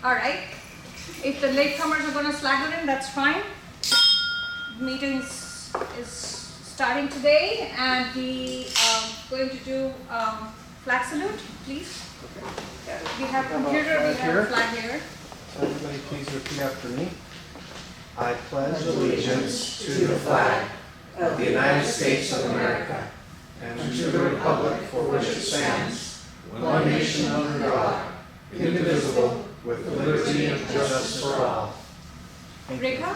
All right. If the latecomers are going to slagger in, that's fine. The meeting is starting today, and we are going to do flag salute, please. Okay. We have computer, we have a flag here. So everybody please repeat after me. I pledge allegiance to the flag of the United States of America and to the republic for which it stands, one nation under God, indivisible, with liberty and justice for all. Rekha,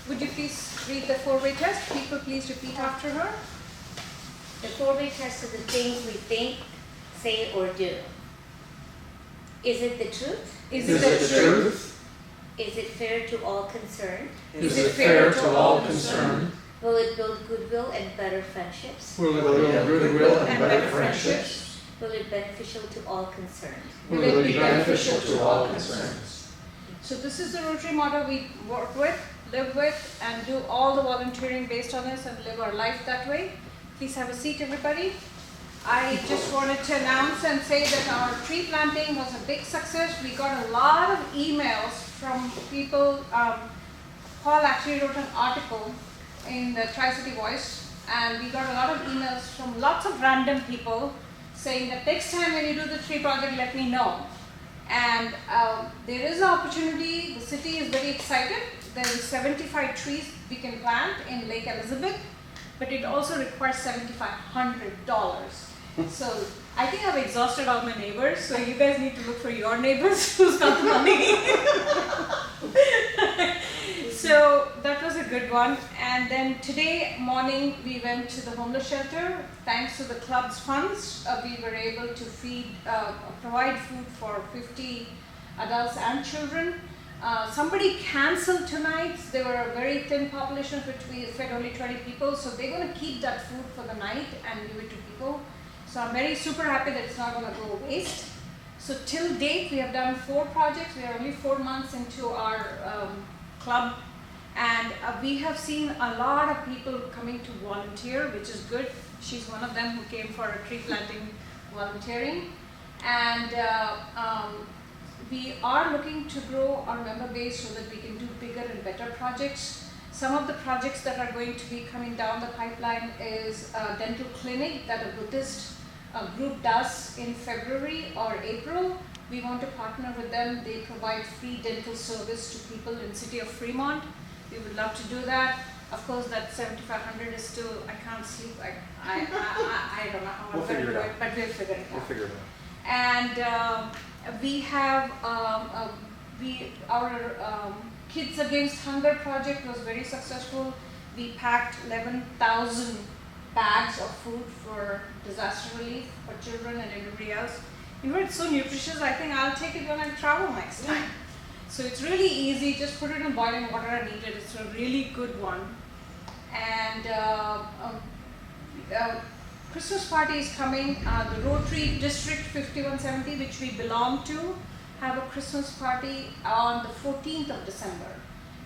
would you please read the four-way test? People, please repeat after her. The four-way test are the things we think, say, or do. Is it the truth? Is it the truth? Is it fair to all concerned? Is it fair to all concerned? Will it build goodwill and better friendships? Will it build goodwill and better friendships? Will it be beneficial to all concerned? Will it be beneficial to all concerned? So this is the Rotary motto we work with, live with, and do all the volunteering based on this and live our life that way. Please have a seat, everybody. I just wanted to announce and say that our tree planting was a big success. We got a lot of emails from people. Paul actually wrote an article in the Tri-City Voice, and we got a lot of emails from lots of random people saying that next time when you do the tree project, let me know. And there is an opportunity. The city is very excited. There is 75 trees we can plant in Lake Elizabeth, but it also requires $7,500. So I think I've exhausted all my neighbors, so you guys need to look for your neighbors who's got the money. So that was a good one. And then today morning we went to the homeless shelter. Thanks to the club's funds, we were able to provide food for 50 adults and children. Somebody canceled tonight. They were a very thin population, which we fed only 20 people. So they're going to keep that food for the night and give it to people. So I'm super happy that it's not going to go waste. So till date, we have done 4 projects. We are only 4 months into our club. And we have seen a lot of people coming to volunteer, which is good. She's one of them who came for a tree planting volunteering. And we are looking to grow our member base so that we can do bigger and better projects. Some of the projects that are going to be coming down the pipeline is a dental clinic that a Buddhist group does in February or April. We want to partner with them. They provide free dental service to people in the city of Fremont. We would love to do that. Of course, that $7,500 is still, I can't sleep. I don't know how I'm going to do it, but we'll figure it out. We'll figure it out. And we have our Kids Against Hunger project was very successful. We packed 11,000 bags of food for disaster relief for children and everybody else. You know, it's so nutritious. I think I'll take it when I travel next time. So it's really easy. Just put it in boiling water and eat it. It's a really good one. And Christmas party is coming. The Rotary District 5170, which we belong to, have a Christmas party on the 14th of December.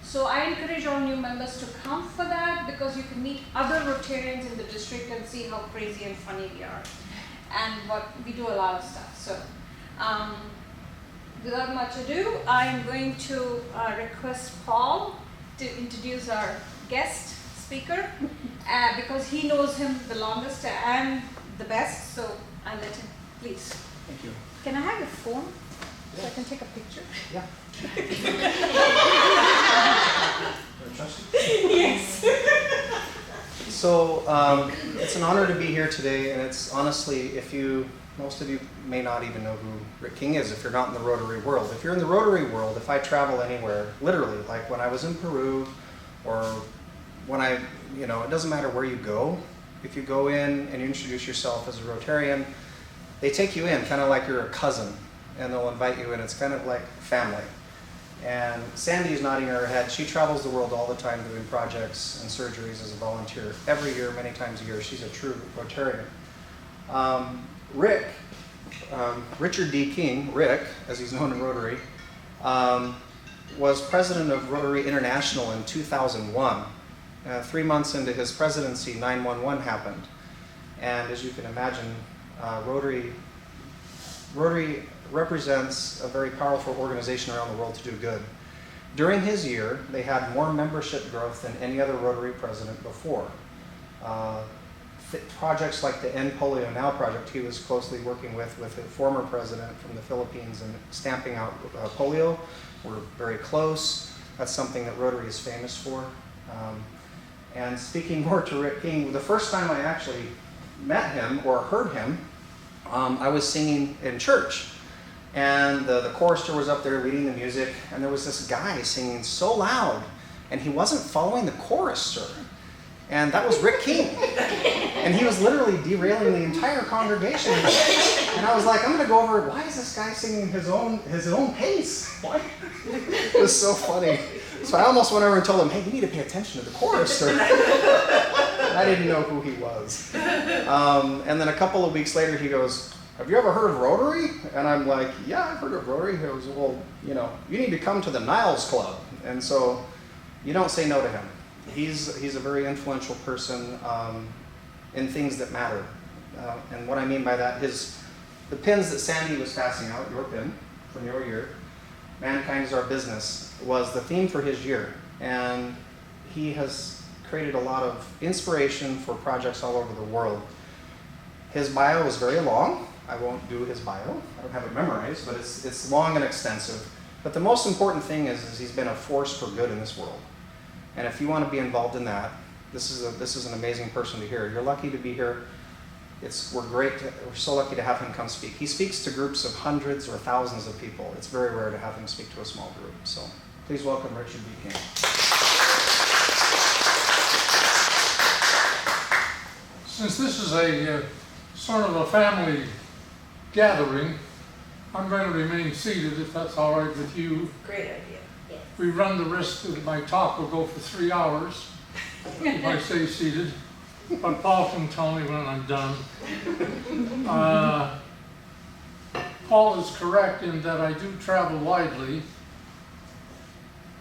So I encourage all new members to come for that, because you can meet other Rotarians in the district and see how crazy and funny we are. And we do a lot of stuff. So without much ado, I am going to request Paul to introduce our guest speaker, because he knows him the longest and the best, so I'll let him, please. Thank you. Can I have your phone so I can take a picture? Yeah. Yes. So it's an honor to be here today, and it's honestly, most of you may not even know who Rick King is if you're not in the Rotary world. If you're in the Rotary world, if I travel anywhere, literally, like when I was in Peru, or when it doesn't matter where you go, if you go in and you introduce yourself as a Rotarian, they take you in kind of like you're a cousin, and they'll invite you in. It's kind of like family. And Sandy's nodding her head. She travels the world all the time doing projects and surgeries as a volunteer. Every year, many times a year. She's a true Rotarian. Richard D. King, Rick, as he's known in Rotary, was president of Rotary International in 2001. 3 months into his presidency, 9/11 happened. And as you can imagine, Rotary represents a very powerful organization around the world to do good. During his year, they had more membership growth than any other Rotary president before. Projects like the End Polio Now project, he was closely working with a former president from the Philippines and stamping out polio. We're very close. That's something that Rotary is famous for. And speaking more to Rick King, the first time I actually met him or heard him, I was singing in church. And the chorister was up there leading the music, and there was this guy singing so loud, and he wasn't following the chorister. And that was Rick King. And he was literally derailing the entire congregation. And I was like, I'm gonna go over, why is this guy singing his own pace? Why? It was so funny. So I almost went over and told him, hey, you need to pay attention to the chorister. I didn't know who he was. And then a couple of weeks later, he goes, have you ever heard of Rotary? And I'm like, yeah, I've heard of Rotary. He goes, well, you need to come to the Niles Club. And so you don't say no to him. He's a very influential person in things that matter. And what I mean by that is the pins that Sandy was passing out, your pin from your year, Mankind is Our Business, was the theme for his year. And he has created a lot of inspiration for projects all over the world. His bio is very long. I won't do his bio. I don't have it memorized, but it's long and extensive. But the most important thing is he's been a force for good in this world. And if you want to be involved in that, this is an amazing person to hear. You're lucky to be here. We're so lucky to have him come speak. He speaks to groups of hundreds or thousands of people. It's very rare to have him speak to a small group. So please welcome Rotary Began. Since this is a sort of a family gathering, I'm going to remain seated if that's all right with you. Great idea. Yes. We run the risk that my talk will go for 3 hours if I stay seated, but Paul can tell me when I'm done. Paul is correct in that I do travel widely.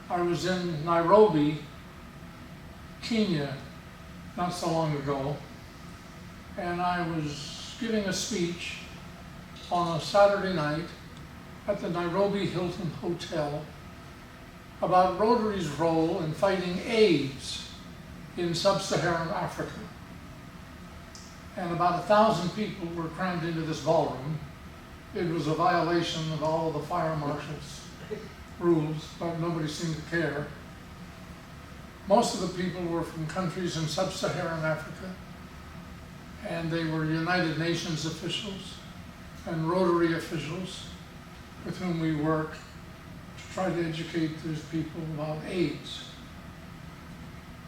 I was in Nairobi, Kenya, not so long ago, and I was giving a speech on a Saturday night at the Nairobi Hilton Hotel about Rotary's role in fighting AIDS in sub-Saharan Africa. And about 1,000 people were crammed into this ballroom. It was a violation of all of the fire marshal's rules, but nobody seemed to care. Most of the people were from countries in sub-Saharan Africa, and they were United Nations officials and Rotary officials with whom we work to try to educate those people about AIDS.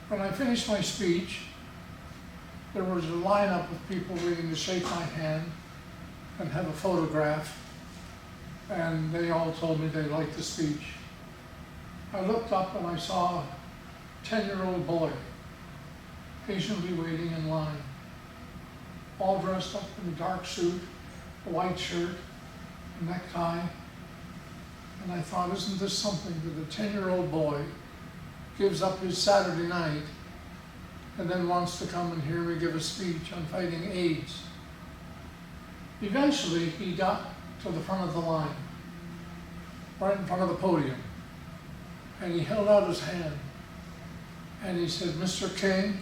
When I finished my speech, there was a lineup of people waiting to shake my hand and have a photograph, and they all told me they liked the speech. I looked up and I saw a 10-year-old boy patiently waiting in line, all dressed up in a dark suit, a white shirt, a necktie, and I thought, isn't this something that a 10-year-old boy gives up his Saturday night and then wants to come and hear me give a speech on fighting AIDS? Eventually, he got to the front of the line, right in front of the podium, and he held out his hand, and he said, Mr. King,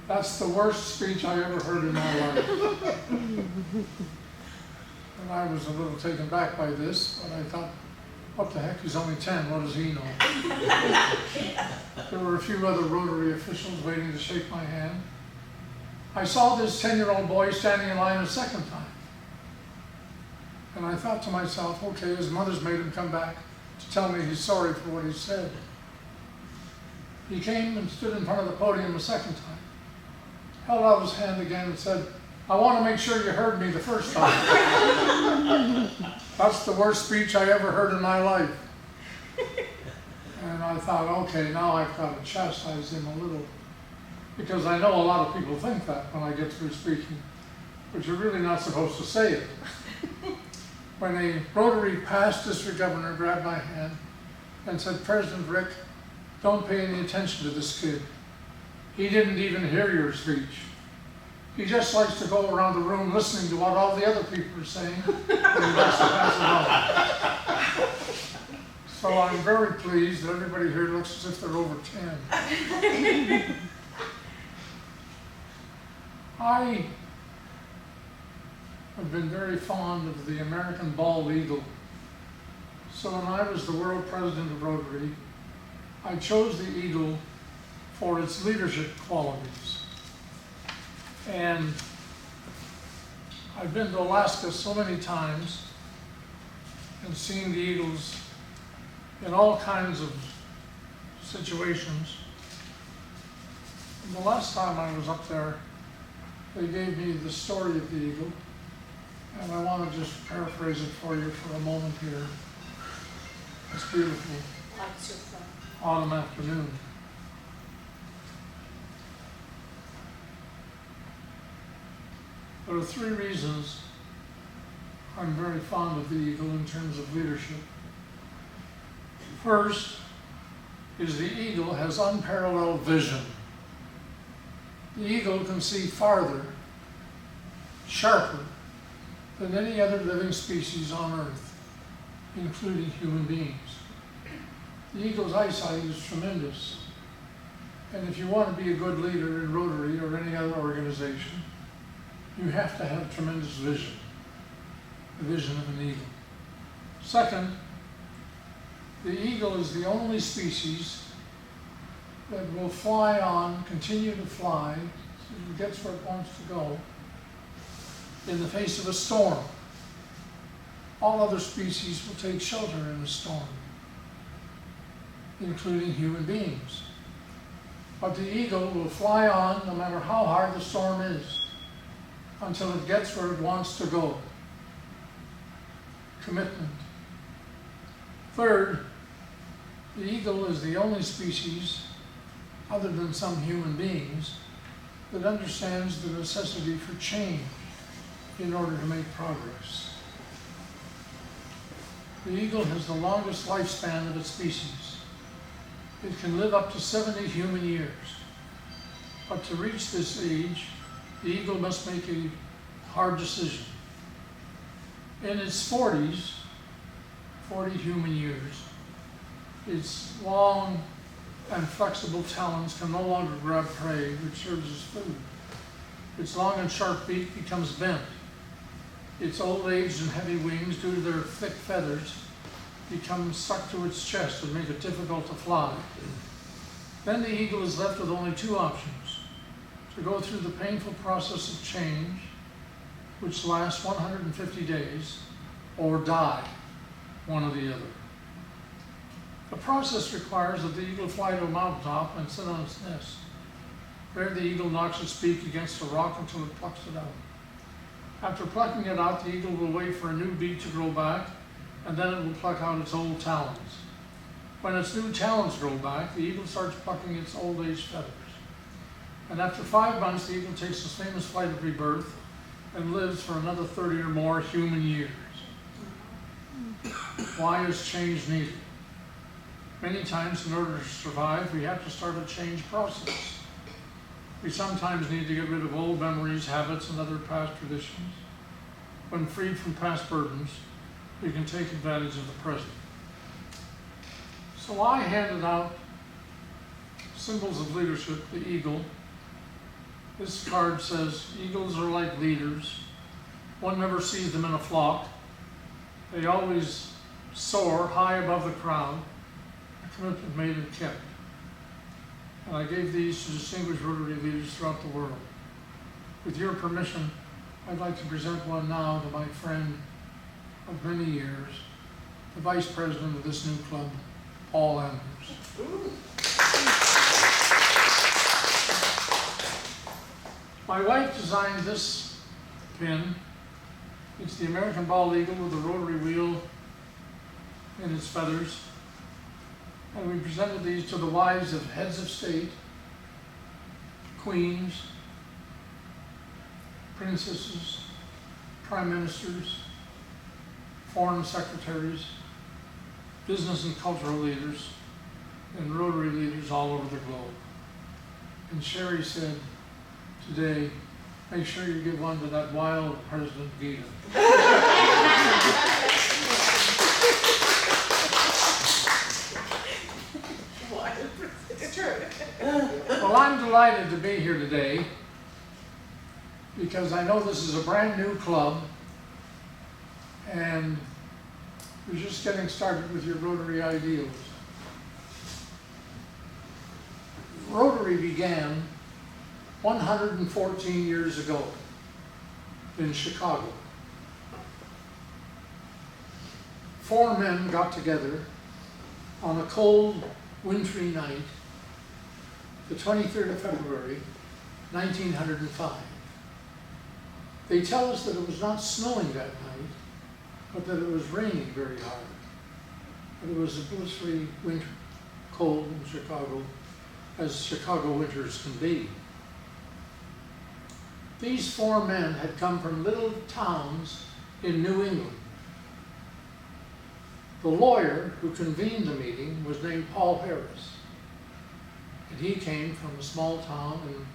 that's the worst speech I ever heard in my life. And I was a little taken back by this, but I thought, what the heck, he's only 10, what does he know? There were a few other Rotary officials waiting to shake my hand. I saw this 10-year-old boy standing in line a second time. And I thought to myself, okay, his mother's made him come back to tell me he's sorry for what he said. He came and stood in front of the podium a second time, held out his hand again and said, I want to make sure you heard me the first time. That's the worst speech I ever heard in my life. And I thought, okay, now I've got to chastise him a little, because I know a lot of people think that when I get through speaking, but you're really not supposed to say it. When a Rotary past district governor grabbed my hand and said, President Rick, don't pay any attention to this kid. He didn't even hear your speech. He just likes to go around the room listening to what all the other people are saying, and he likes to pass it on. So I'm very pleased that everybody here looks as if they're over 10. I have been very fond of the American bald eagle. So when I was the world president of Rotary, I chose the eagle for its leadership qualities. And I've been to Alaska so many times and seen the eagles in all kinds of situations. And the last time I was up there, they gave me the story of the eagle, and I want to just paraphrase it for you for a moment here. It's beautiful. Autumn afternoon. There are 3 reasons I'm very fond of the eagle in terms of leadership. First is the eagle has unparalleled vision. The eagle can see farther, sharper, than any other living species on Earth, including human beings. The eagle's eyesight is tremendous. And if you want to be a good leader in Rotary or any other organization, you have to have tremendous vision, the vision of an eagle. Second, the eagle is the only species that will fly on, continue to fly, so it gets where it wants to go, in the face of a storm. All other species will take shelter in a storm, including human beings. But the eagle will fly on no matter how hard the storm is, until it gets where it wants to go. Commitment. Third, the eagle is the only species, other than some human beings, that understands the necessity for change in order to make progress. The eagle has the longest lifespan of its species. It can live up to 70 human years. But to reach this age, the eagle must make a hard decision. In its 40s, 40 human years, its long and flexible talons can no longer grab prey, which serves as food. Its long and sharp beak becomes bent. Its old age and heavy wings, due to their thick feathers, become stuck to its chest and make it difficult to fly. Then the eagle is left with only 2 options: to go through the painful process of change, which lasts 150 days, or die, one or the other. The process requires that the eagle fly to a mountaintop and sit on its nest. There the eagle knocks its beak against a rock until it plucks it out. After plucking it out, the eagle will wait for a new beak to grow back, and then it will pluck out its old talons. When its new talons grow back, the eagle starts plucking its old age feathers. And after 5 months, the eagle takes its famous flight of rebirth and lives for another 30 or more human years. Why is change needed? Many times, in order to survive, we have to start a change process. We sometimes need to get rid of old memories, habits, and other past traditions. When freed from past burdens, we can take advantage of the present. So I handed out symbols of leadership, the eagle. This card says, eagles are like leaders. One never sees them in a flock. They always soar high above the crowd, a commitment made and kept. And I gave these to distinguished Rotary leaders throughout the world. With your permission, I'd like to present one now to my friend of many years, the Vice President of this new club, Paul Andrews. My wife designed this pin. It's the American bald eagle with a rotary wheel in its feathers. And we presented these to the wives of heads of state, queens, princesses, prime ministers, foreign secretaries, business and cultural leaders, and Rotary leaders all over the globe. And Sherry said, today, Make sure you give one to that wild President Gita. It's true. Well, I'm delighted to be here today because I know this is a brand new club and you're just getting started with your Rotary ideals. Rotary began 114 years ago in Chicago. 4 men got together on a cold, wintry night, the 23rd of February, 1905. They tell us that it was not snowing that night, but that it was raining very hard. But it was a blissfully winter, cold in Chicago, as Chicago winters can be. These 4 men had come from little towns in New England. The lawyer who convened the meeting was named Paul Harris, and he came from a small town in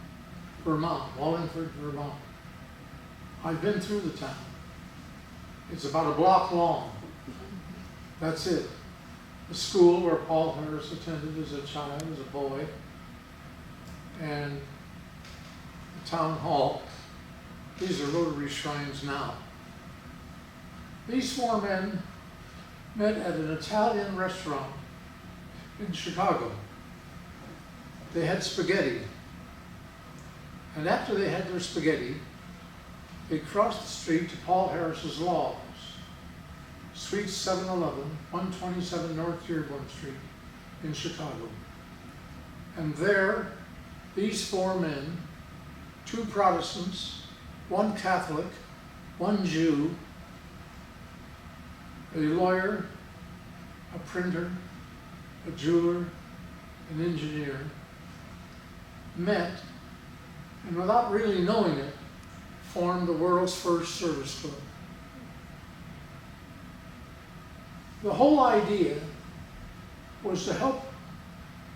Vermont, Wallingford, Vermont. I've been through the town. It's about a block long. That's it. The school where Paul Harris attended as a child, as a boy, and the town hall. These are Rotary shrines now. These 4 men met at an Italian restaurant in Chicago. They had spaghetti. And after they had their spaghetti, they crossed the street to Paul Harris's Laws, Suite 711, 127 North Dearborn Street in Chicago. And there, these 4 men, 2 Protestants, 1 Catholic, 1 Jew, a lawyer, a printer, a jeweler, an engineer, met, and without really knowing it, formed the world's first service club. The whole idea was to help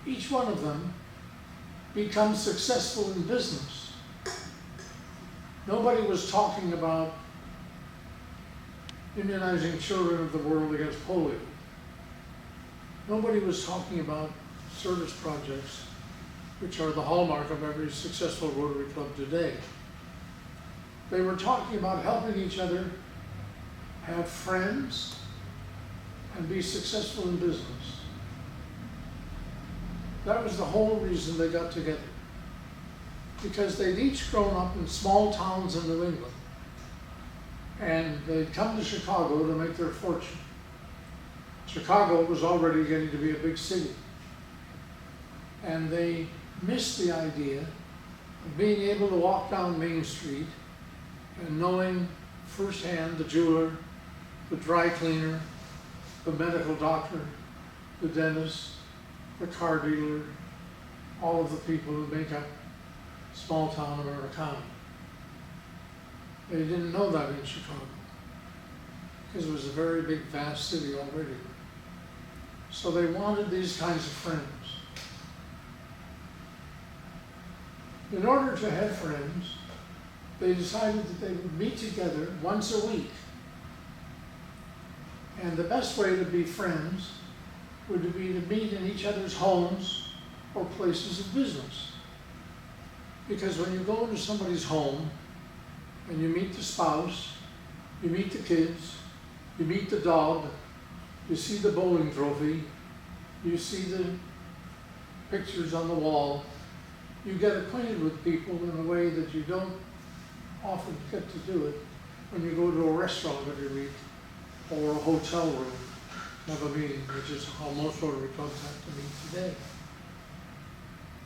each one of them become successful in business. Nobody was talking about immunizing children of the world against polio. Nobody was talking about service projects, which are the hallmark of every successful Rotary Club today. They were talking about helping each other have friends and be successful in business. That was the whole reason they got together. Because they'd each grown up in small towns in New England. And they'd come to Chicago to make their fortune. Chicago was already getting to be a big city. And they missed the idea of being able to walk down Main Street and knowing firsthand the jeweler, the dry cleaner, the medical doctor, the dentist, the car dealer, all of the people who make up small town Americana. They didn't know that in Chicago because it was a very big, vast city already. So they wanted these kinds of friends. In order to have friends, they decided that they would meet together once a week. And the best way to be friends would be to meet in each other's homes or places of business. Because when you go into somebody's home and you meet the spouse, you meet the kids, you meet the dog, you see the bowling trophy, you see the pictures on the wall, you get acquainted with people in a way that you don't often get to do it when you go to a restaurant every week or a hotel room to have a meeting, which is how most Rotary clubs have to meet today.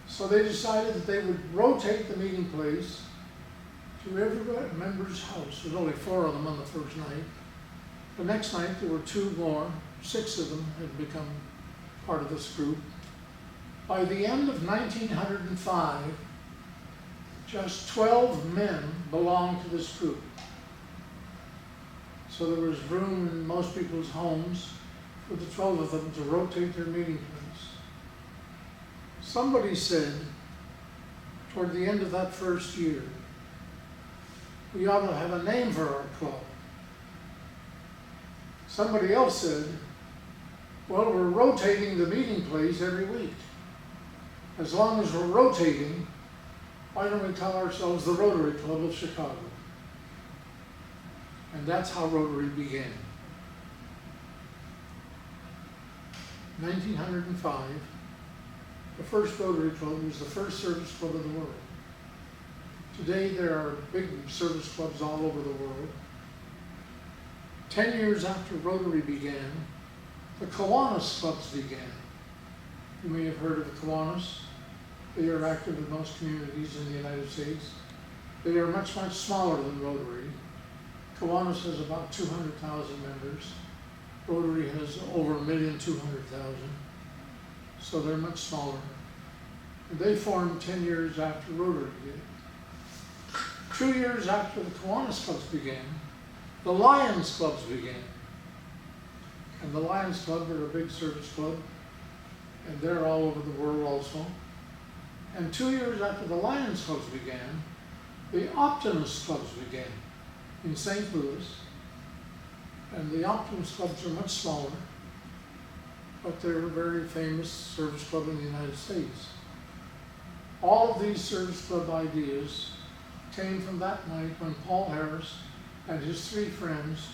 So they decided that they would rotate the meeting place to every member's house. There was only 4 of them on the first night. The next night there were 2 more. 6 of them had become part of this group. By the end of 1905, just 12 men belonged to this group. So there was room in most people's homes for the 12 of them to rotate their meeting place. Somebody said, toward the end of that first year, we ought to have a name for our club. Somebody else said, well, we're rotating the meeting place every week. As long as we're rotating, why don't we call ourselves the Rotary Club of Chicago? And that's how Rotary began. 1905, the first Rotary Club was the first service club in the world. Today there are big service clubs all over the world. 10 years after Rotary began, the Kiwanis clubs began. You may have heard of the Kiwanis. They are active in most communities in the United States. They are much, much smaller than Rotary. Kiwanis has about 200,000 members. Rotary has over 1,200,000. So they're much smaller. And they formed 10 years after Rotary did. 2 years after the Kiwanis clubs began, the Lions clubs began. And the Lions Club are a big service club, and they're all over the world also. And 2 years after the Lions clubs began, the Optimist clubs began in St. Louis. And the Optimist clubs are much smaller, but they're a very famous service club in the United States. All of these service club ideas came from that night when Paul Harris and his 3 friends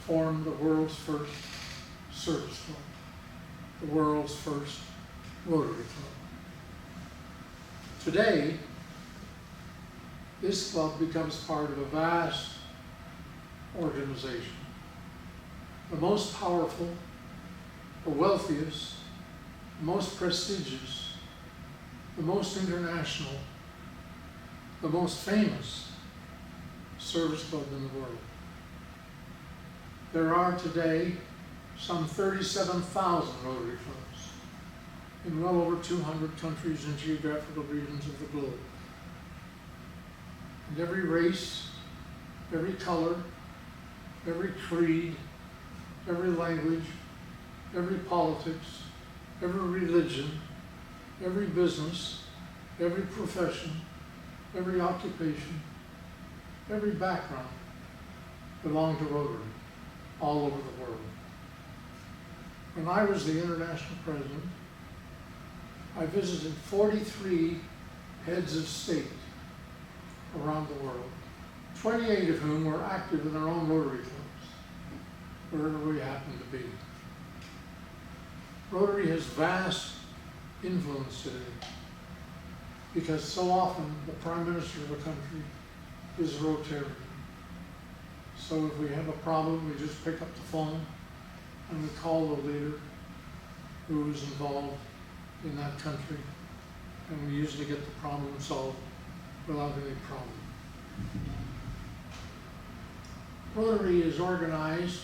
formed the world's first service club, the world's first Rotary Club. Today, this club becomes part of a vast organization. The most powerful, the wealthiest, the most prestigious, the most international, the most famous service club in the world. There are today some 37,000 Rotary clubs in well over 200 countries and geographical regions of the globe. And every race, every color, every creed, every language, every politics, every religion, every business, every profession, every occupation, every background belong to Rotary all over the world. When I was the international president, I visited 43 heads of state around the world, 28 of whom were active in their own Rotary clubs, wherever we happened to be. Rotary has vast influence today because so often the Prime Minister of a country is a Rotarian. So if we have a problem, we just pick up the phone and we call the leader who is involved in that country, and we usually get the problem solved without any problem. Rotary is organized,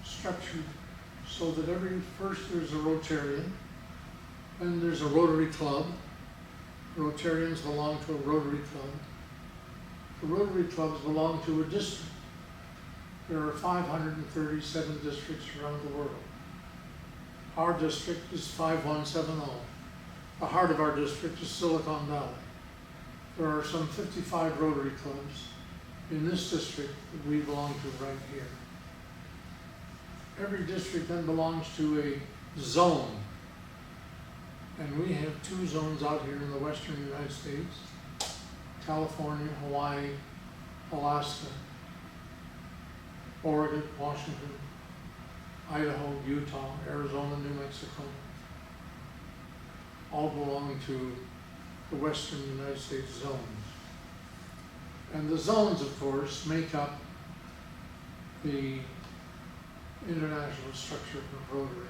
structured, so that first there's a Rotarian, then there's a Rotary Club. Rotarians belong to a Rotary Club. The Rotary Clubs belong to a district. There are 537 districts around the world. Our district is 5170. The heart of our district is Silicon Valley. There are some 55 Rotary clubs in this district that we belong to right here. Every district then belongs to a zone. And we have 2 zones out here in the western United States: California, Hawaii, Alaska, Oregon, Washington, Idaho, Utah, Arizona, New Mexico, all belong to the western United States zones. And the zones, of course, make up the international structure of Rotary,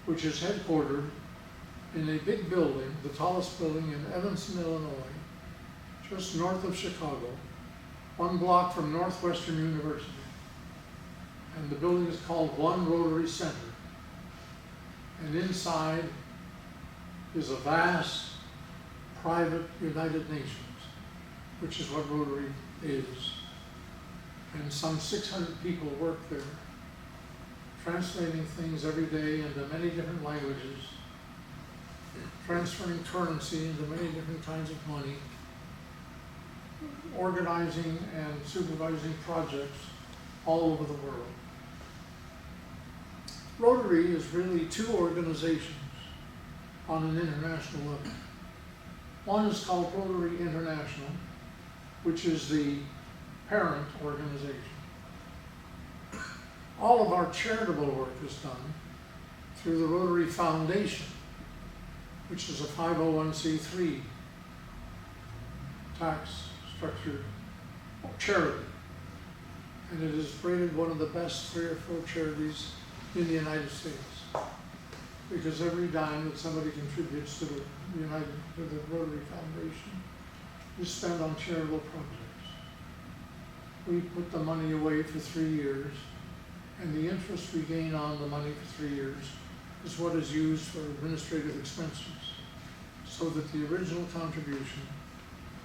which is headquartered in a big building, the tallest building in Evanston, Illinois, just north of Chicago, 1 block from Northwestern University. And the building is called One Rotary Center. And inside is a vast private United Nations, which is what Rotary is. And some 600 people work there, translating things every day into many different languages, transferring currency into many different kinds of money, organizing and supervising projects all over the world. Rotary is really two organizations on an international level. One is called Rotary International, which is the parent organization. All of our charitable work is done through the Rotary Foundation, which is a 501c3 tax structured charity. And it is rated one of the best 3 or 4 charities in the United States. Because every dime that somebody contributes to the Rotary Foundation is spent on charitable projects. We put the money away for 3 years, and the interest we gain on the money for 3 years is what is used for administrative expenses, so that the original contribution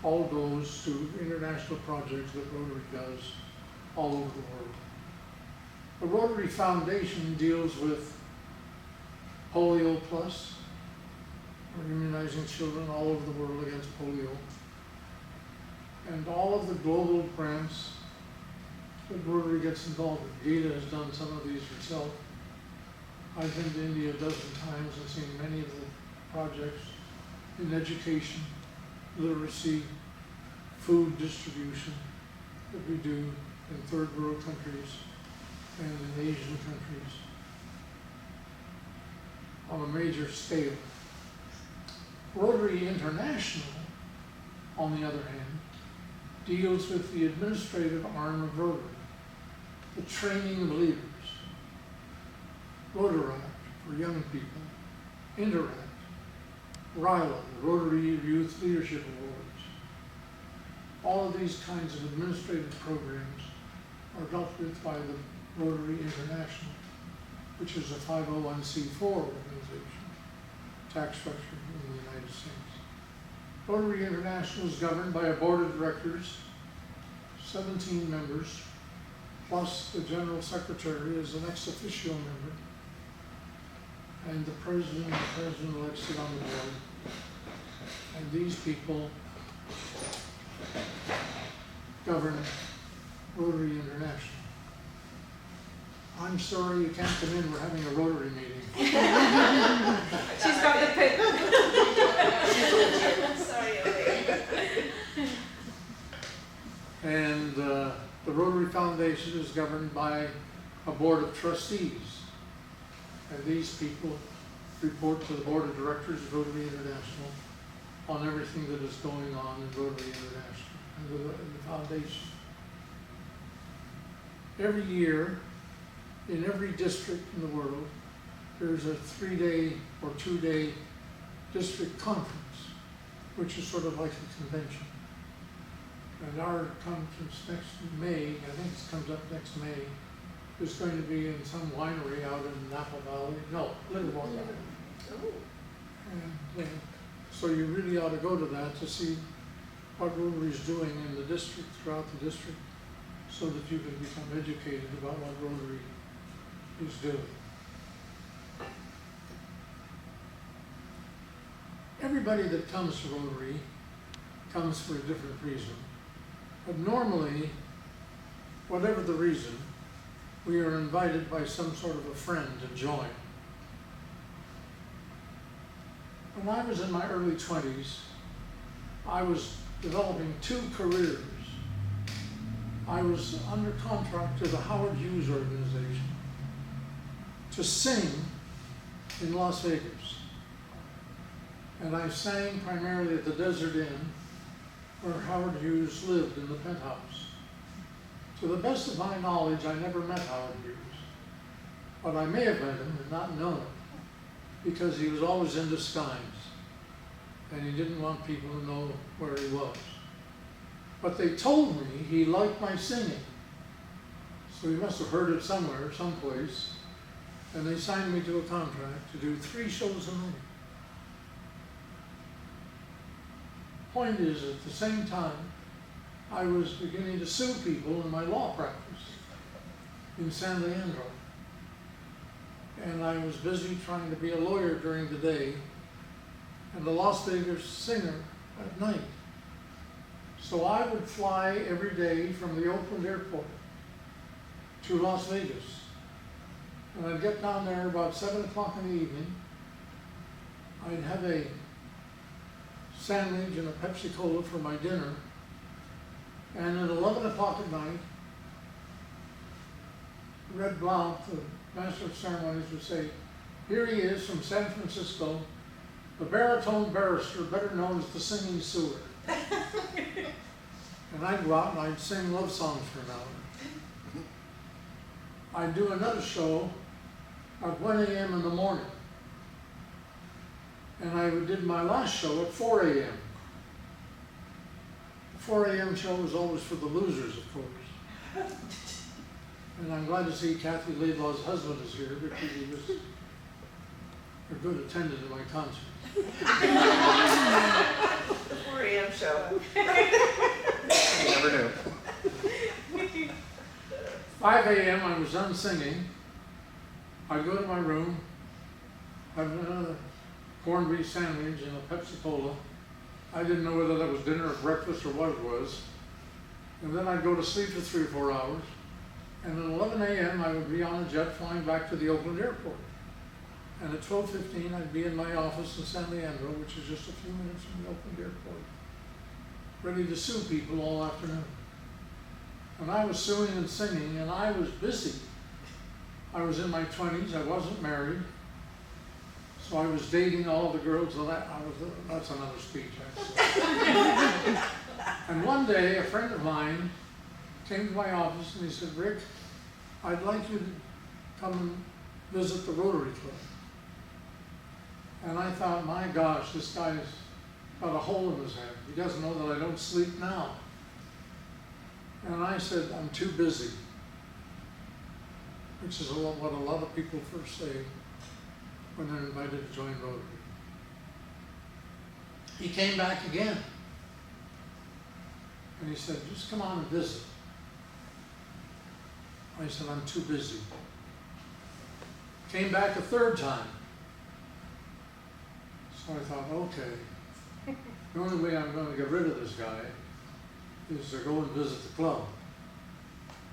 all goes to international projects that Rotary does all over the world. The Rotary Foundation deals with Polio Plus. We're immunizing children all over the world against polio. And all of the global grants that Rotary gets involved with. Gita has done some of these herself. I've been to India a dozen times and seen many of the projects in education, literacy, food distribution that we do in third world countries and in Asian countries on a major scale. Rotary International, on the other hand, deals with the administrative arm of Rotary, the training of leaders, Rotaract for young people, Interact, RILA, the Rotary Youth Leadership Awards. All of these kinds of administrative programs are dealt with by the Rotary International, which is a 501c4 organization, tax structure in the United States. Rotary International is governed by a board of directors, 17 members, plus the general secretary is an ex officio member, and the president-elect sit on the board. And these people govern Rotary International. I'm sorry you can't come in, we're having a Rotary meeting. She's got the pit. Sorry, okay. And the Rotary Foundation is governed by a board of trustees. And these people report to the board of directors of Rotary International on everything that is going on in Rotary International and the foundation. Every year, in every district in the world, there's a 3-day or 2-day district conference, which is sort of like a convention. And our conference next May, I think it comes up next May, is going to be in some winery out in Napa Valley, no, Livermore Valley. And so you really ought to go to that to see what Rotary is doing in the district, throughout the district, so that you can become educated about what Rotary is doing. Everybody that comes to Rotary comes for a different reason. But normally, whatever the reason, we are invited by some sort of a friend to join. When I was in my early 20s, I was developing 2 careers. I was under contract to the Howard Hughes organization to sing in Las Vegas. And I sang primarily at the Desert Inn, where Howard Hughes lived in the penthouse. To the best of my knowledge, I never met Howard Hughes. But I may have met him and not known it, because he was always in disguise, and he didn't want people to know where he was. But they told me he liked my singing. So he must have heard it somewhere, someplace, and they signed me to a contract to do 3 shows a night. Point is, at the same time, I was beginning to sue people in my law practice in San Leandro. And I was busy trying to be a lawyer during the day and a Las Vegas singer at night. So I would fly every day from the Oakland airport to Las Vegas. And I'd get down there about 7 o'clock in the evening. I'd have a sandwich and a Pepsi Cola for my dinner. And at 11 o'clock at night, Red Blount, the master of ceremonies, would say, "Here he is from San Francisco, the baritone barrister, better known as the singing sewer." And I'd go out and I'd sing love songs for an hour. I'd do another show at 1 a.m. in the morning. And I did my last show at 4 a.m. The 4 a.m. show was always for the losers, of course. And I'm glad to see Kathy Laidlaw's husband is here because he was a good attendant at my concert. 4 a.m. show. You never knew. 5 a.m. I was done singing. I'd go to my room, have another corned beef sandwich and a Pepsi Cola. I didn't know whether that was dinner or breakfast or what it was. And then I'd go to sleep for 3 or 4 hours. And at 11 a.m. I would be on a jet flying back to the Oakland airport. And at 12:15 I'd be in my office in San Leandro, which is just a few minutes from the Oakland airport, ready to sue people all afternoon. And I was suing and singing, and I was busy. I was in my 20s, I wasn't married, so I was dating all the girls that that's another speech, actually. And one day, a friend of mine came to my office and he said, "Rick, I'd like you to come and visit the Rotary Club." And I thought, my gosh, this guy's got a hole in his head. He doesn't know that I don't sleep now. And I said, "I'm too busy," which is what a lot of people first say when they're invited to join Rotary. He came back again. And he said, "Just come on and visit." I said, "I'm too busy." Came back a third time. So I thought, okay, the only way I'm going to get rid of this guy is to go and visit the club.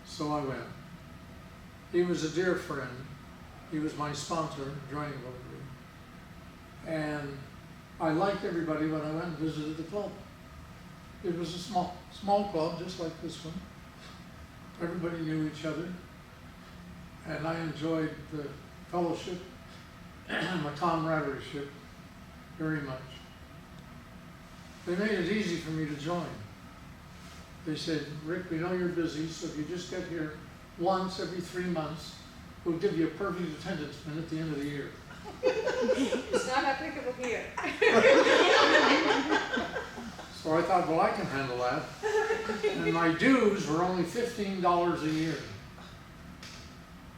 So I went. He was a dear friend. He was my sponsor joining Rotary. And I liked everybody when I went and visited the club. It was a small club, just like this one. Everybody knew each other. And I enjoyed the fellowship and the camaraderie very much. They made it easy for me to join. They said, "Rick, we know you're busy, so if you just get here once every 3 months, we'll give you a perfect attendance pin at the end of the year." It's not applicable here. So I thought, well, I can handle that. And my dues were only $15 a year.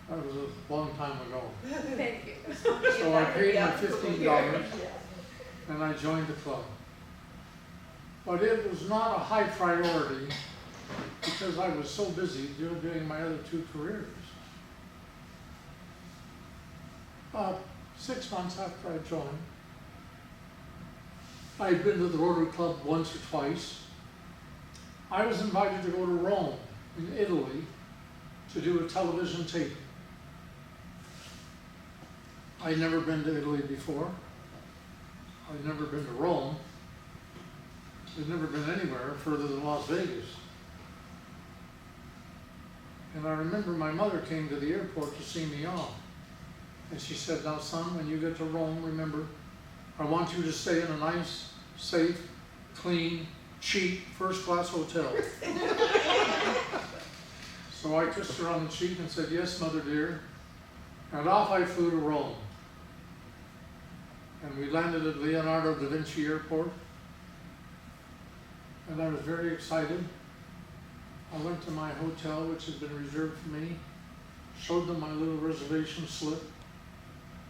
That was a long time ago. Thank you. So I paid my $15 and I joined the club. But it was not a high priority because I was so busy doing my other 2 careers. About 6 months after I joined, I had been to the Rotary Club once or twice. I was invited to go to Rome in Italy to do a television taping. I'd never been to Italy before. I'd never been to Rome. I'd never been anywhere further than Las Vegas. And I remember my mother came to the airport to see me off. And she said, "Now son, when you get to Rome, remember, I want you to stay in a nice, safe, clean, cheap, first-class hotel." So I kissed her on the cheek and said, "Yes, mother dear." And off I flew to Rome. And we landed at Leonardo da Vinci Airport. And I was very excited. I went to my hotel, which had been reserved for me, showed them my little reservation slip.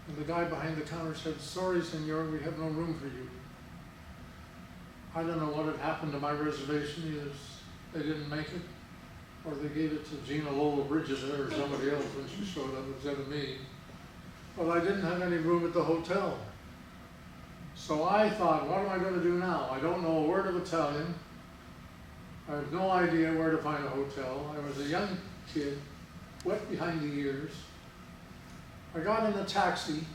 And the guy behind the counter said, "Sorry, senor, we have no room for you." I don't know what had happened to my reservation. Either they didn't make it, or they gave it to Gina Lola Brigida or somebody else when she showed up instead of me. But I didn't have any room at the hotel. So I thought, what am I going to do now? I don't know a word of Italian. I have no idea where to find a hotel. I was a young kid, wet behind the ears. I got in a taxi,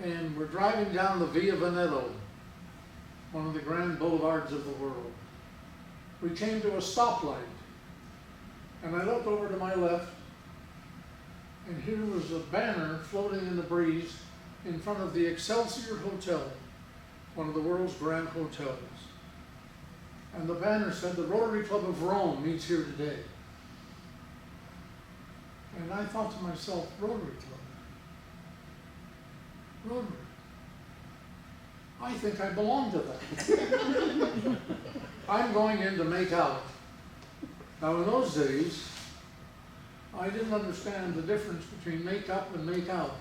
and we're driving down the Via Veneto, one of the grand boulevards of the world. We came to a stoplight, and I looked over to my left, and here was a banner floating in the breeze in front of the Excelsior Hotel, one of the world's grand hotels. And the banner said, "The Rotary Club of Rome meets here today." And I thought to myself, Rotary Club? Rotary? I think I belong to that. I'm going in to make out. Now in those days, I didn't understand the difference between make up and make out.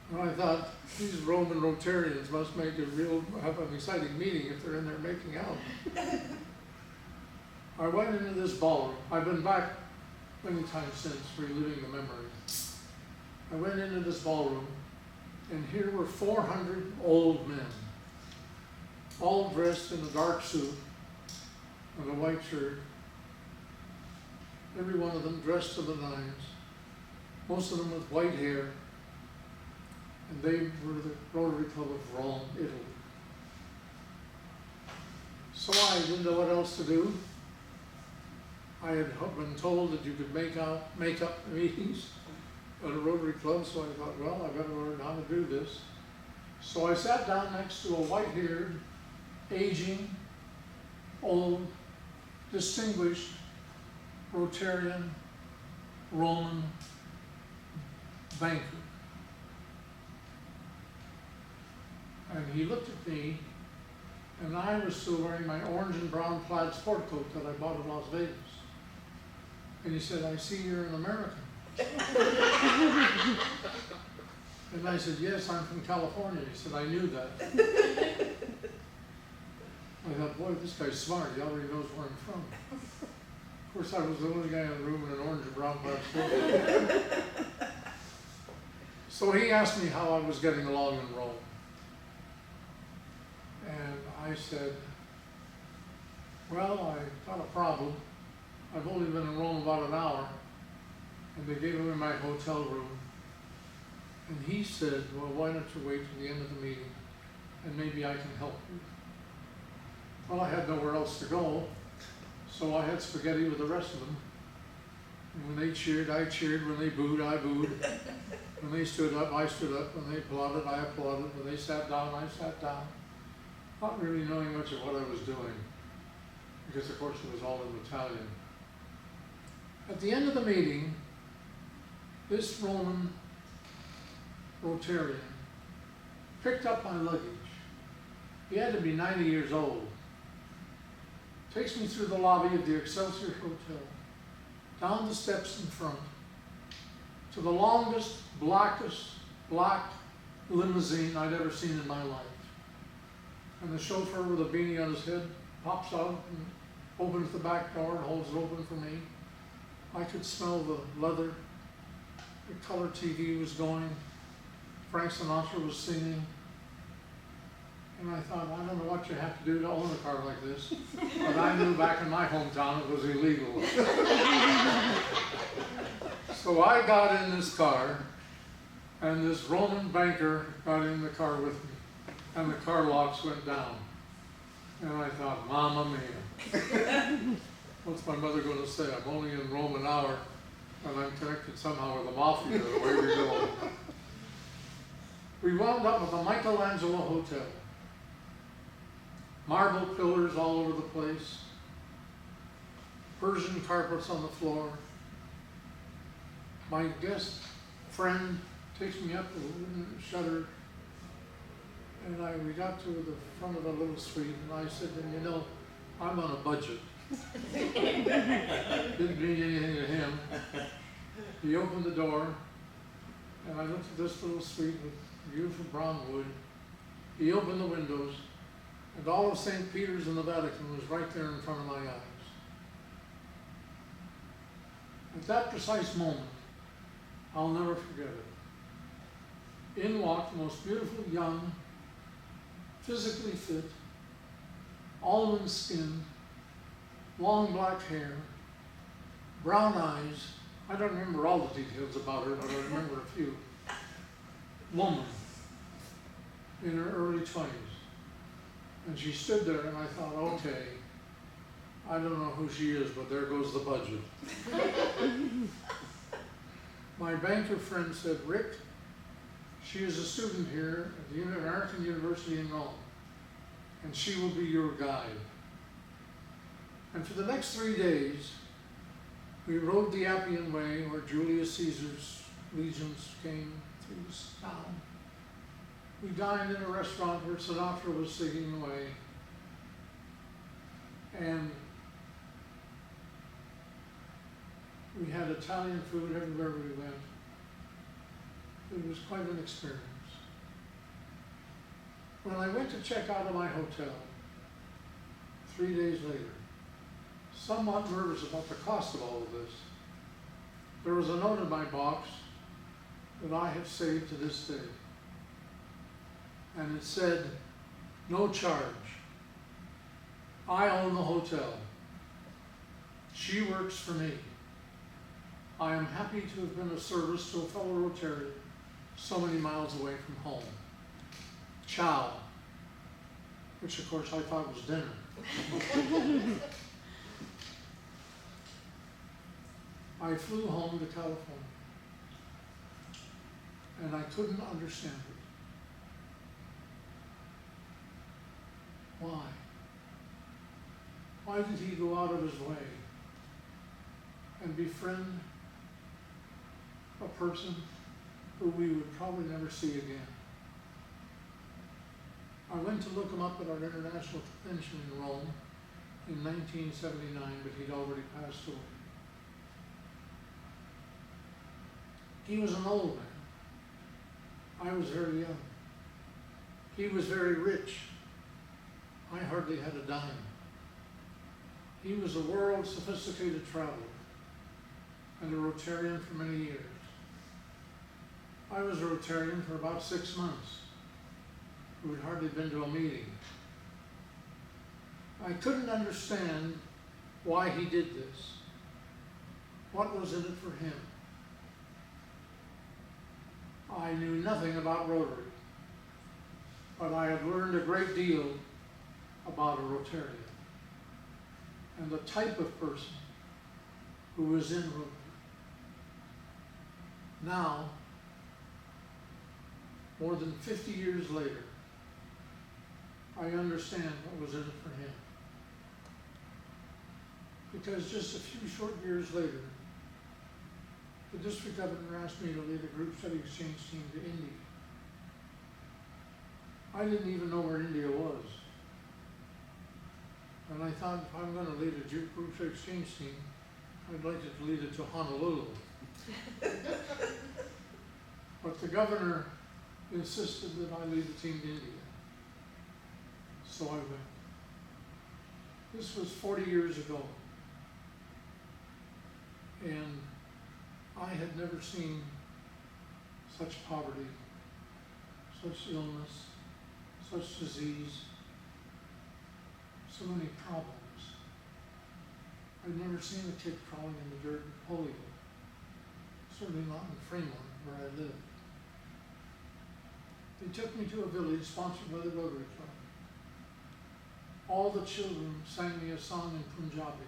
And I thought, these Roman Rotarians must have an exciting meeting if they're in there making out. I went into this ballroom. I've been back many times since, reliving the memory. I went into this ballroom, and here were 400 old men, all dressed in a dark suit and a white shirt. Every one of them dressed to the nines, most of them with white hair, and they were the Rotary Club of Rome, Italy. So I didn't know what else to do. I had been told that you could make up meetings at a Rotary Club, so I thought, well, I better learn how to do this. So I sat down next to a white-haired, aging, old, distinguished Rotarian Roman banker. And he looked at me, and I was still wearing my orange and brown plaid sport coat that I bought in Las Vegas. And he said, "I see you're an American." And I said, "Yes, I'm from California." He said, "I knew that." I thought, boy, this guy's smart. He already knows where I'm from. Of course, I was the only guy in the room in an orange and brown plaid sport coat. So he asked me how I was getting along in Rome. And I said, well, I got a problem. I've only been in Rome about an hour. And they gave me my hotel room. And he said, well, why don't you wait till the end of the meeting, and maybe I can help you. Well, I had nowhere else to go, so I had spaghetti with the rest of them. And when they cheered, I cheered. When they booed, I booed. When they stood up, I stood up. When they applauded, I applauded. When they sat down, I sat down. Not really knowing much of what I was doing, because of course it was all in Italian. At the end of the meeting, this Roman Rotarian picked up my luggage. He had to be 90 years old. Takes me through the lobby of the Excelsior Hotel, down the steps in front, to the longest, blackest, black limousine I'd ever seen in my life. And the chauffeur with a beanie on his head pops out and opens the back door and holds it open for me. I could smell the leather. The color TV was going. Frank Sinatra was singing. And I thought, I don't know what you have to do to own a car like this. But I knew back in my hometown it was illegal. So I got in this car, and this Roman banker got in the car with me. And the car locks went down. And I thought, Mamma mia. What's my mother going to say? I'm only in Rome an hour, and I'm connected somehow with the mafia, the way we go. We wound up at the Michelangelo Hotel. Marble pillars all over the place. Persian carpets on the floor. My guest friend takes me up the wooden shutter, and we got to the front of a little suite, and I said to him, you know, I'm on a budget. Didn't mean anything to him. He opened the door, and I looked at this little suite with beautiful brown wood. He opened the windows, and all of St. Peter's and the Vatican was right there in front of my eyes. At that precise moment, I'll never forget it. In walked the most beautiful, young, physically fit, almond skin, long black hair, brown eyes. I don't remember all the details about her, but I remember a few. Woman in her early 20s. And she stood there and I thought, okay, I don't know who she is, but there goes the budget. My banker friend said, Rick, she is a student here at the American University in Rome, and she will be your guide. And for the next 3 days, we rode the Appian Way where Julius Caesar's legions came through this town. We dined in a restaurant where Sinatra was singing away. And we had Italian food everywhere we went. It was quite an experience. When I went to check out of my hotel 3 days later, somewhat nervous about the cost of all of this, there was a note in my box that I have saved to this day. And it said, no charge. I own the hotel. She works for me. I am happy to have been of service to a fellow Rotarian so many miles away from home. Ciao. Which of course I thought was dinner. I flew home to California. And I couldn't understand it. Why? Why did he go out of his way and befriend a person who we would probably never see again? I went to look him up at our international convention in Rome in 1979, but he'd already passed away. He was an old man. I was very young. He was very rich. I hardly had a dime. He was a world sophisticated traveler and a Rotarian for many years. I was a Rotarian for about 6 months, who had hardly been to a meeting. I couldn't understand why he did this. What was in it for him? I knew nothing about Rotary, but I had learned a great deal about a Rotarian and the type of person who was in Rotary. Now, more than 50 years later, I understand what was in it for him. Because just a few short years later, the district governor asked me to lead a group study exchange team to India. I didn't even know where India was. And I thought, if I'm going to lead a group study exchange team, I'd like to lead it to Honolulu. But the governor insisted that I lead the team to India. So I went. This was 40 years ago. And I had never seen such poverty, such illness, such disease, so many problems. I'd never seen a kid crawling in the dirt with polio, certainly not in Fremont, where I lived. They took me to a village sponsored by the Rotary Club. All the children sang me a song in Punjabi.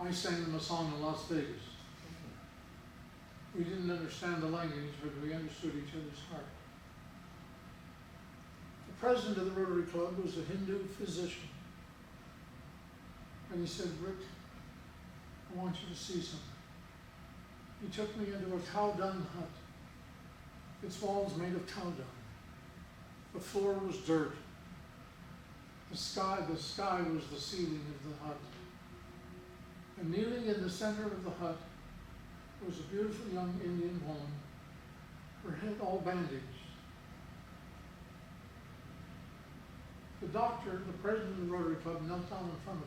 I sang them a song in Las Vegas. We didn't understand the language, but we understood each other's heart. The president of the Rotary Club was a Hindu physician. And he said, Rick, I want you to see something. He took me into a cow dung hut. Its walls made of cow dung. The floor was dirt. The sky was the ceiling of the hut. And kneeling in the center of the hut was a beautiful young Indian woman, her head all bandaged. The doctor, the president of the Rotary Club, knelt down in front of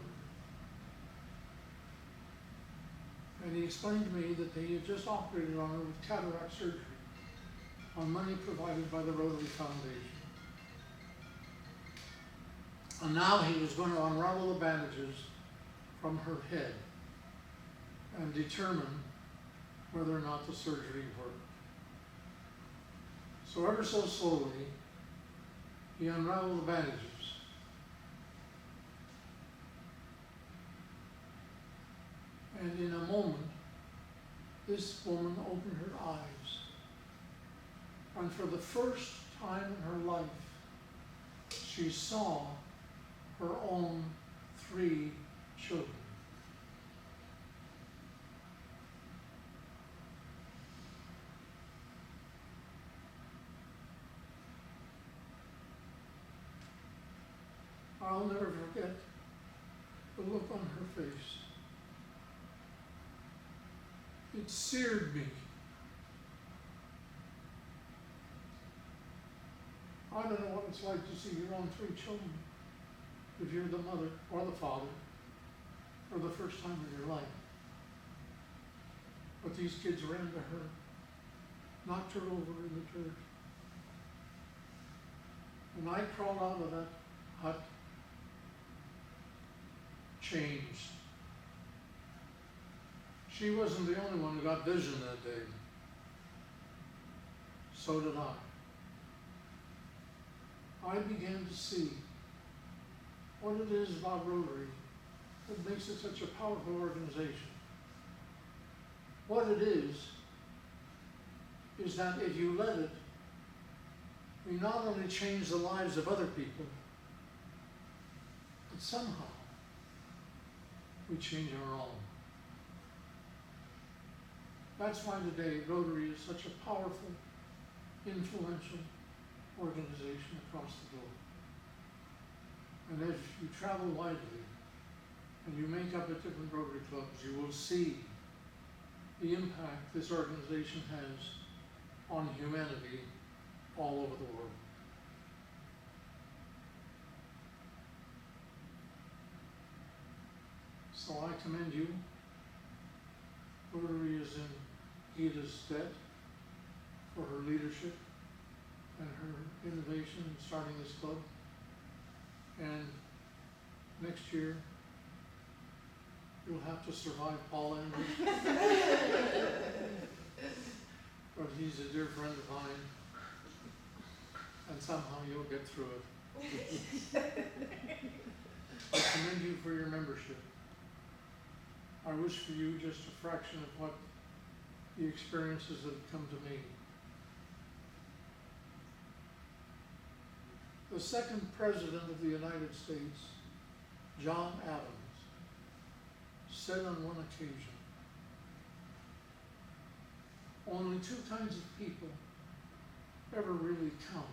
her. And he explained to me that they had just operated on her with cataract surgery on money provided by the Rotary Foundation. And now he was going to unravel the bandages from her head and determine whether or not the surgery worked. So ever so slowly, he unraveled the bandages. And in a moment, this woman opened her eyes. And for the first time in her life, she saw her own 3 children. I'll never forget the look on her face. It seared me. I don't know what it's like to see your own 3 children, if you're the mother or the father, for the first time in your life. But these kids ran to her, knocked her over in the church. And I crawled out of that hut, changed. She wasn't the only one who got vision that day. So did I. I began to see what it is about Rotary that makes it such a powerful organization. What it is that if you let it, we not only change the lives of other people, but somehow we change our own. That's why today Rotary is such a powerful, influential organization across the globe. And as you travel widely and you make up at different Rotary clubs, you will see the impact this organization has on humanity all over the world. So I commend you. Rotary is in Gita's debt for her leadership and her innovation in starting this club. And next year, you'll have to survive Paul Andrews. But he's a dear friend of mine, and somehow you'll get through it. I commend you for your membership. I wish for you just a fraction of what the experiences that have come to me. The second President of the United States, John Adams, said on one occasion, only 2 kinds of people ever really count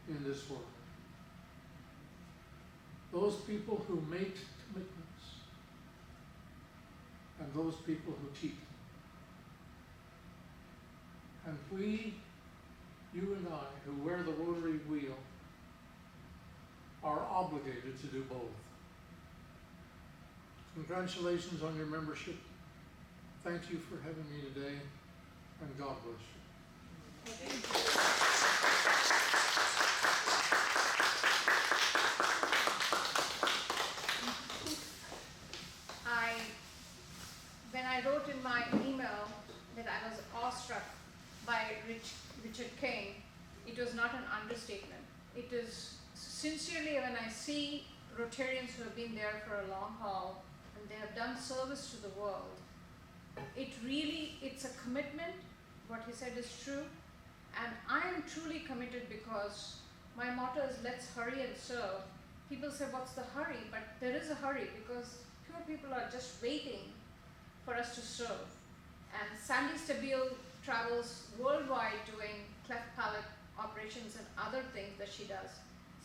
in this world. Those people who make commitments and those people who keep them. And we, you and I, who wear the Rotary wheel, are obligated to do both. Congratulations on your membership. Thank you for having me today, and God bless you. When I wrote in my email that I was awestruck by Richard King, it was not an understatement. It is sincerely when I see Rotarians who have been there for a long haul and they have done service to the world, it's a commitment. What he said is true, and I am truly committed because my motto is let's hurry and serve. People say, what's the hurry? But there is a hurry because fewer people are just waiting for us to serve. And Sandy Stabile travels worldwide doing cleft palate operations and other things that she does.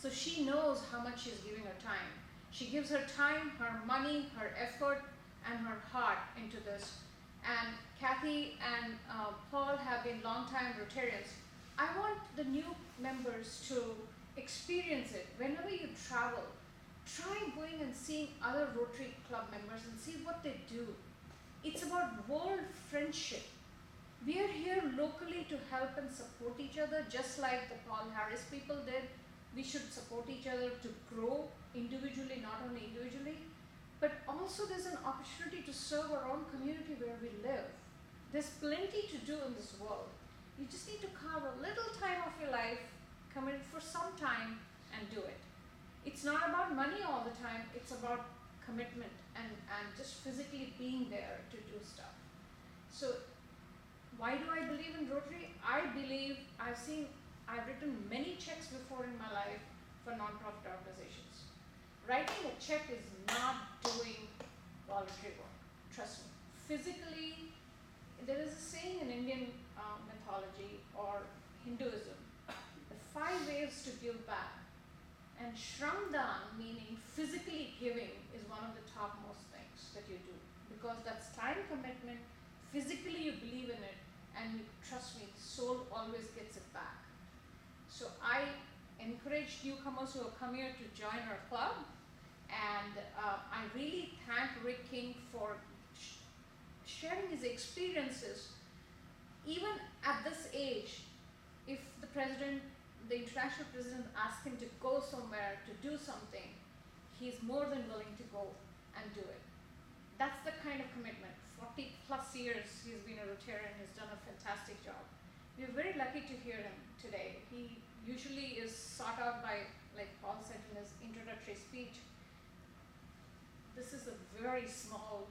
So she knows how much she's giving her time. She gives her time, her money, her effort, and her heart into this. And Kathy and Paul have been longtime Rotarians. I want the new members to experience it. Whenever you travel, try going and seeing other Rotary Club members and see what they do. It's about world friendship. We are here locally to help and support each other, just like the Paul Harris people did. we should support each other to grow individually, not only individually, but also there's an opportunity to serve our own community where we live. There's plenty to do in this world. You just need to carve a little time of your life, commit it for some time, and do it. It's not about money all the time, it's about commitment and just physically being there to do stuff. So why do I believe in Rotary? I believe I've written many checks before in my life for nonprofit organizations. Writing a check is not doing voluntary work, trust me. Physically, there is a saying in Indian mythology or Hinduism, the 5 ways to give back. And Shramdan, meaning physically giving, is one of the topmost things that you do. Because that's time commitment, physically you believe in it, and trust me, the soul always gets it back. So I encourage newcomers who have come here to join our club, and I really thank Rick King for sharing his experiences. Even at this age, if the international president asks him to go somewhere to do something, he's more than willing to go and do it. That's the kind of commitment. 40 plus years he's been a Rotarian, he's done a fantastic job. We're very lucky to hear him today. He usually is sought out by, like Paul said in his introductory speech, this is a very small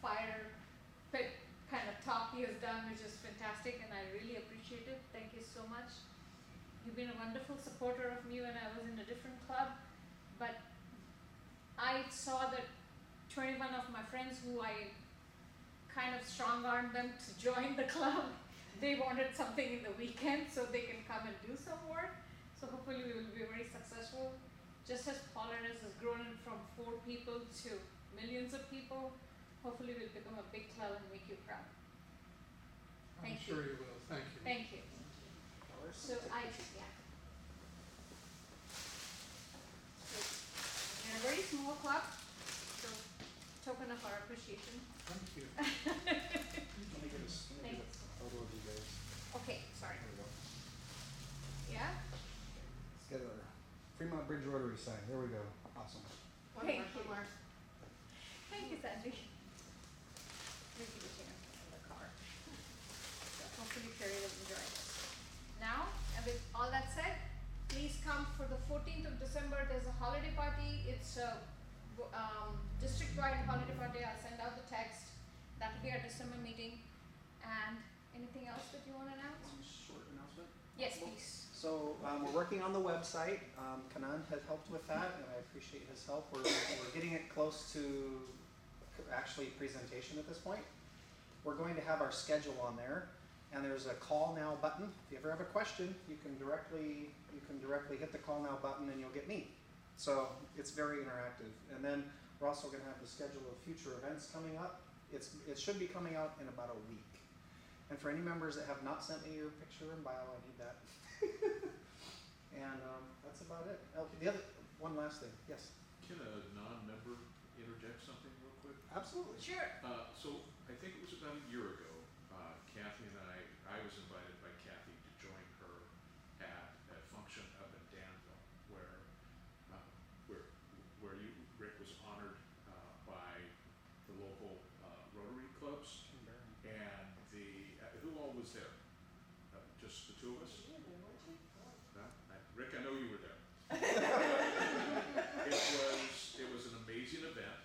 fire pit kind of talk he has done, which is fantastic, and I really appreciate it. Thank you so much. You've been a wonderful supporter of me when I was in a different club, but I saw that 21 of my friends who I kind of strong-armed them to join the club, they wanted something in the weekend so they can come and do some work. So hopefully we will be very successful. Just as Polaris has grown from 4 people to millions of people, hopefully we'll become a big club and make you proud. I'm sure you will. Thank you. Thank you. So we're a very small club, so token of our appreciation. Thank you. Let me get a photo of you guys. Okay, sorry. There we go. Yeah? Let's get a Fremont Bridge Rotary sign. There we go. Awesome. Thank you. Thank you, Sandy. Let me give it to you in the car. So hopefully Carrie will enjoy this. Now, and with all that said, please come for the 14th of December. There's a holiday party. It's a district-wide holiday party. I'll send out the text. That will be our December meeting. And anything else that you want to announce? One short announcement. Yes, please. So we're working on the website. Kanan has helped with that, and I appreciate his help. We're getting it close to actually presentation at this point. We're going to have our schedule on there, and there's a call now button. If you ever have a question, you can directly hit the call now button, and you'll get me. So it's very interactive. And then we're also going to have the schedule of future events coming up. It should be coming out in about a week. And for any members that have not sent me your picture and bio, I need that. And that's about it. Oh, one last thing. Yes. Can a non-member interject something real quick? Absolutely. Sure. So I think it was about a year ago, Kathy and I was invited by Kathy to join her at a function up in Danville, where Rick was honored by the local Rotary clubs, and who all was there? Just the 2 of us? Rick, I know you were there. It was an amazing event.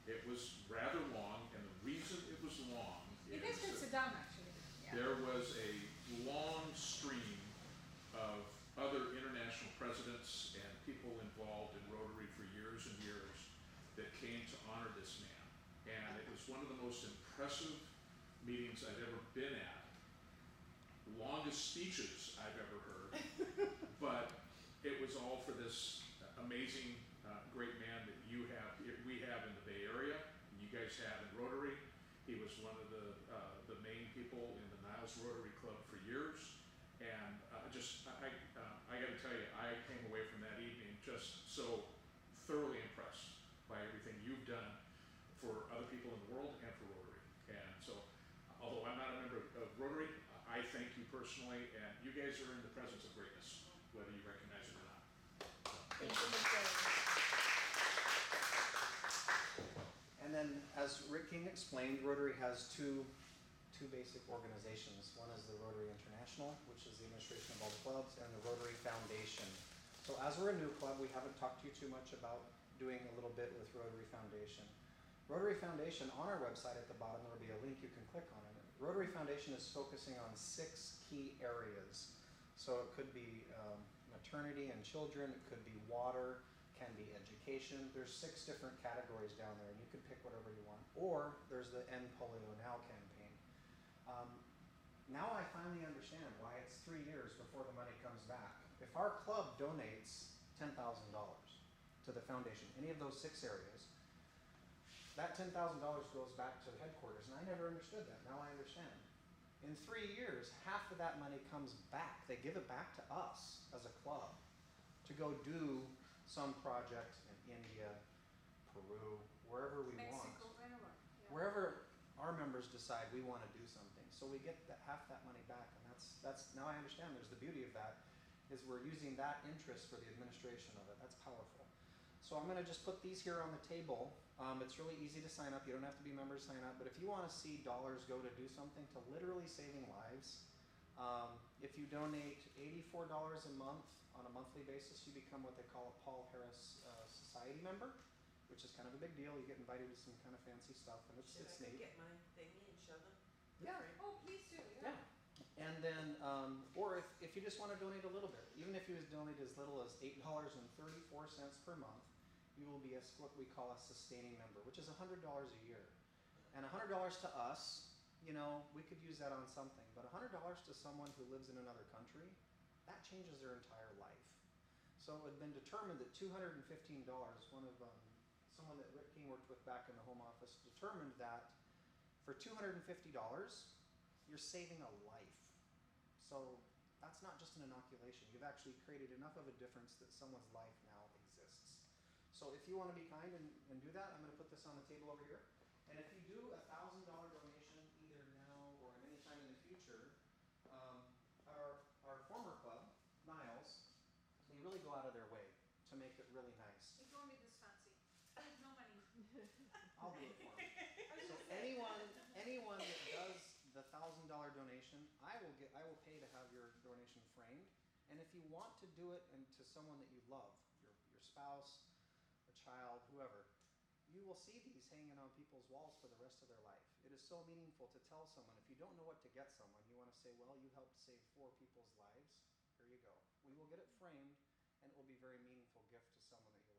It was rather long, and the reason it was long You guys can sit down, actually. Yeah. there was a long stream of other international presidents and people involved in Rotary for years and years that came to honor this man. And it was one of the most impressive meetings I've ever been at. Longest speeches I've ever heard, but it was all for this amazing, great man that we have in the Bay Area, and you guys have in Rotary. He was one of the main people in the Niles Rotary Club for years, and I got to tell you, I came away from that evening just so thoroughly impressed by everything you've done for other people in the world and for Rotary. And so, although I'm not a member of Rotary, I thank you personally, and you guys are in the presence of greatness. whether you recognize it or not. Thank you, Mr. And then, as Rick King explained, Rotary has two basic organizations. One is the Rotary International, which is the administration of all the clubs, and the Rotary Foundation. So as we're a new club, we haven't talked to you too much about doing a little bit with Rotary Foundation. Rotary Foundation, on our website at the bottom, there will be a link you can click on it. Rotary Foundation is focusing on 6 key areas. So it could be maternity and children, it could be water, can be education. There's 6 different categories down there, and you can pick whatever you want. Or there's the End Polio Now campaign. Now I finally understand why it's 3 years before the money comes back. If our club donates $10,000 to the foundation, any of those 6 areas, that $10,000 goes back to headquarters, and I never understood that. Now I understand. In 3 years, half of that money comes back. They give it back to us as a club to go do some project in India, Peru, wherever we Mexico, want. wherever. Yeah. Wherever our members decide we want to do something. So we get half that money back, and that's now I understand. There's the beauty of that, is we're using that interest for the administration of it. That's powerful. So I'm going to just put these here on the table. It's really easy to sign up. You don't have to be members to sign up. But if you want to see dollars go to do something to literally saving lives, if you donate $84 a month on a monthly basis, you become what they call a Paul Harris Society member, which is kind of a big deal. You get invited to some kind of fancy stuff, and it's Should I neat. get my thingy and show them? Yeah. Oh, please do. Yeah. And then, or if you just want to donate a little bit, even if you donate as little as $8.34 per month, you will be what we call a sustaining member, which is $100 a year. And $100 to us, you know, we could use that on something, but $100 to someone who lives in another country, that changes their entire life. So it had been determined that $215, someone that Rick King worked with back in the home office determined that for $250, you're saving a life. So that's not just an inoculation. You've actually created enough of a difference that someone's life now exists. So if you want to be kind and do that, I'm going to put this on the table over here. And if you do a $1,000 donation either now or at any time in the future, our former club, Niles, they really go out of their way to make it really nice. It won't be this fancy. I have no money. I'll do it for you. So anyone that does the $1,000 donation, I will pay to have your donation framed. And if you want to do it and to someone that you love, your spouse, a child, whoever, you will see these hanging on people's walls for the rest of their life. It is so meaningful to tell someone, if you don't know what to get someone, you want to say, well, you helped save 4 people's lives. Here you go. We will get it framed, and it will be a very meaningful gift to someone that you